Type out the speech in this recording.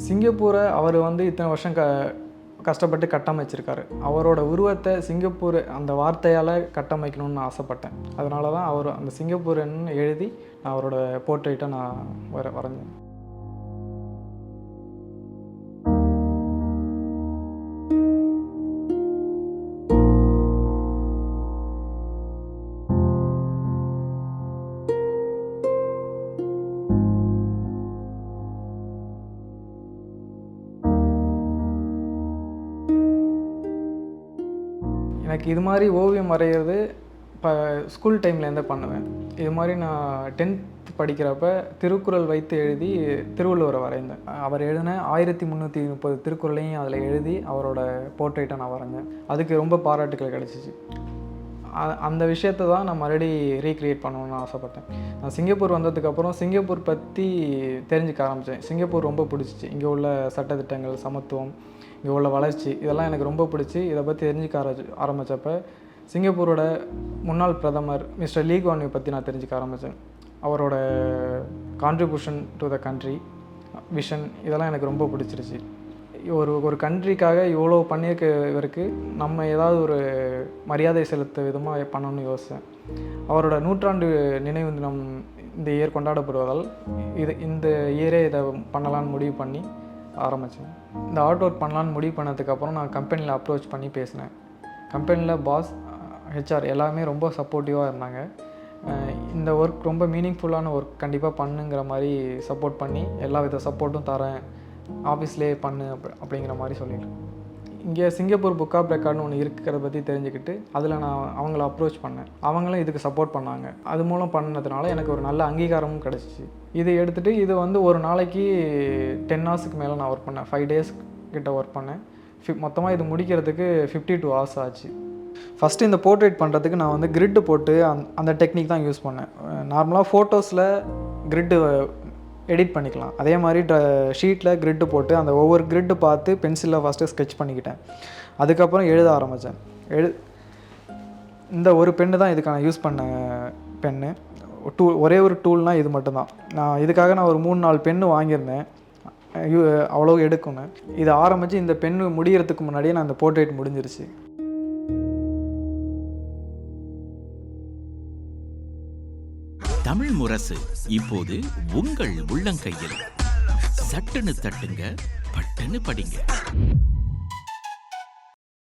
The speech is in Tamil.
சிங்கப்பூரை அவர் வந்து இத்தனை வருஷம் கஷ்டப்பட்டு கட்டமைச்சிருக்காரு. அவரோட உருவத்தை சிங்கப்பூர் அந்த வார்த்தையால் கட்டமைக்கணும்னு நான் ஆசைப்பட்டேன். அதனால தான் அவர் அந்த சிங்கப்பூர்ன்னு எழுதி நான் அவரோட போர்ட்ரேட்டை நான் வரைஞ்சேன். எனக்கு இது மாதிரி ஓவியம் வரைகிறது இப்போ ஸ்கூல் டைம்லேருந்தே பண்ணுவேன். இது மாதிரி நான் 10th படிக்கிறப்ப திருக்குறள் வைத்து எழுதி திருவள்ளுவரை வரைந்தேன். அவர் எழுதின 1330 திருக்குறளையும் அதில் எழுதி அவரோட போர்ட்ரேட்டை நான் வரைஞ்சேன். அதுக்கு ரொம்ப பாராட்டுக்கள் கிடச்சிச்சு. அந்த விஷயத்தை தான் நான் மறுபடி ரீக்ரியேட் பண்ணணும்னு ஆசைப்பட்டேன். நான் சிங்கப்பூர் வந்ததுக்கப்புறம் சிங்கப்பூர் பற்றி தெரிஞ்சுக்க ஆரம்பித்தேன். சிங்கப்பூர் ரொம்ப பிடிச்சிச்சு. இங்கே உள்ள சட்டத்திட்டங்கள், சமத்துவம், இங்கே உள்ள வளர்ச்சி, இதெல்லாம் எனக்கு ரொம்ப பிடிச்சி இதை பற்றி தெரிஞ்சுக்க ஆரம்பித்தப்ப சிங்கப்பூரோட முன்னாள் பிரதமர் மிஸ்டர் லீ குவான் யூ பற்றி நான் தெரிஞ்சுக்க ஆரம்பித்தேன். அவரோட contribution to the country, vision, இதெல்லாம் எனக்கு ரொம்ப பிடிச்சிருச்சு. ஒரு கண்ட்ரிக்காக இவ்வளோ பண்ணியிருக்க இவருக்கு நம்ம ஏதாவது ஒரு மரியாதை செலுத்த விதமாக பண்ணணும்னு யோசித்தேன். அவரோட 100ஆண்டு நினைவு தினம் இந்த இயர் கொண்டாடப்படுவதால் இந்த இயரே இதை பண்ணலான்னு முடிவு பண்ணி ஆரம்பித்தேன். இந்த ஆர்ட் ஒர்க் பண்ணலான்னு முடிவு பண்ணதுக்கப்புறம் நான் கம்பெனியில் அப்ரோச் பண்ணி பேசினேன். கம்பெனியில் பாஸ், ஹெச்ஆர் எல்லாமே ரொம்ப சப்போர்ட்டிவாக இருந்தாங்க. இந்த ஒர்க் ரொம்ப மீனிங்ஃபுல்லான ஒர்க், கண்டிப்பாக பண்ணுங்கிற மாதிரி சப்போர்ட் பண்ணி எல்லா வித சப்போர்ட்டும் தரேன், ஆஃபீஸ்லேயே பண்ணு அப்படிங்கிற மாதிரி சொல்லிட்டு, இங்கே சிங்கப்பூர் புக் ஆஃப் ரெக்கார்டுன்னு ஒன்று இருக்கிறத பற்றி தெரிஞ்சுக்கிட்டு அதில் நான் அவங்கள அப்ரோச் பண்ணேன். அவங்களும் இதுக்கு சப்போர்ட் பண்ணாங்க. அது மூலம் பண்ணதுனால எனக்கு ஒரு நல்ல அங்கீகாரமும் கிடச்சிச்சு. இதை எடுத்துகிட்டு இது வந்து ஒரு நாளைக்கு 10 ஹவர்ஸுக்கு மேலே நான் ஒர்க் பண்ணேன். 5 days கிட்ட ஒர்க் பண்ணேன். மொத்தமாக இது முடிக்கிறதுக்கு 52 hours ஆச்சு. ஃபஸ்ட்டு இந்த போர்ட்ரேட் பண்ணுறதுக்கு நான் வந்து கிரிட்டு போட்டு அந்த டெக்னிக் தான் யூஸ் பண்ணேன். நார்மலாக ஃபோட்டோஸில் கிரிட்டு எடிட் பண்ணிக்கலாம். அதே மாதிரி ஷீட்டில் கிரிட்டு போட்டு அந்த ஒவ்வொரு கிரிட்டு பார்த்து பென்சிலில் ஃபஸ்ட்டு ஸ்கெட்ச் பண்ணிக்கிட்டேன். அதுக்கப்புறம் எழுத ஆரம்பித்தேன். இந்த ஒரு பென்னு தான் இதுக்கான யூஸ் பண்ண பென்னு. ஒரே ஒரு டூல்னால் இது மட்டும்தான். இதுக்காக நான் ஒரு 3-4 பென்னு வாங்கியிருந்தேன். அவ்வளோ எடுக்கணும். இதை ஆரம்பித்து இந்த பென்னு முடிகிறதுக்கு முன்னாடியே நான் இந்த போர்ட்ரேட் முடிஞ்சிருச்சு. தமிழ் முரசு இப்போது உங்கள் உள்ளங்கையில். சட்டுன்னு தட்டுங்க, பட்டுன்னு படிங்க.